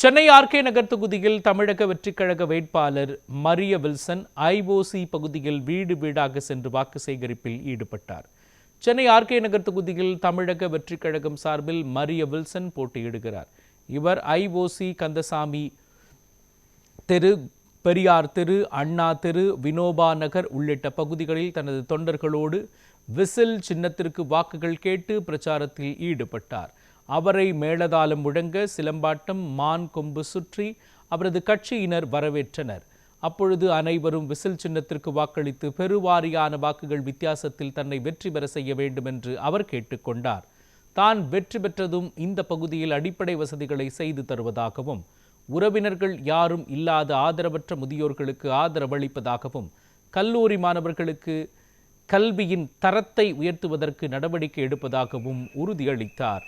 Chennai RK நகர் தொகுதியில் தமிழக வெற்றிக்கழக வேட்பாளர் மரிய வில்சன் ஐஓசி பகுதியில் வீடு வீடாக சென்று வாக்கு சேகரிப்பில் ஈடுபட்டார். சென்னை ஆர்கே நகர் தொகுதியில் தமிழக வெற்றிக்கழகம் சார்பில் மரிய வில்சன் போட்டியிடுகிறார். இவர் ஐஓசி கந்தசாமி தெரு, பெரியார் தெரு, அண்ணா தெரு, வினோபா நகர் உள்ளிட்ட பகுதிகளில் தனது தொண்டர்களோடு விசில் சின்னத்திற்கு வாக்குகள் கேட்டு பிரச்சாரத்தில் ஈடுபட்டார். அவரை மேளதாளம் முழங்க சிலம்பாட்டம், மான் கொம்பு சுற்றி அவரது கட்சியினர் வரவேற்றனர். அப்பொழுது அனைவரும் விசில் சின்னத்திற்கு வாக்களித்து பெருவாரியான வாக்குகள் வித்தியாசத்தில் தன்னை வெற்றி பெற செய்ய வேண்டும் என்று அவர் கேட்டுக்கொண்டார். தான் வெற்றி பெற்றதும் இந்த பகுதியில் அடிப்படை வசதிகளை செய்து தருவதாகவும், உறவினர்கள் யாரும் இல்லாத ஆதரவற்ற முதியோர்களுக்கு ஆதரவளிப்பதாகவும், கல்லூரி மாணவர்களுக்கு கல்வியின் தரத்தை உயர்த்துவதற்கு நடவடிக்கை எடுப்பதாகவும் உறுதியளித்தார்.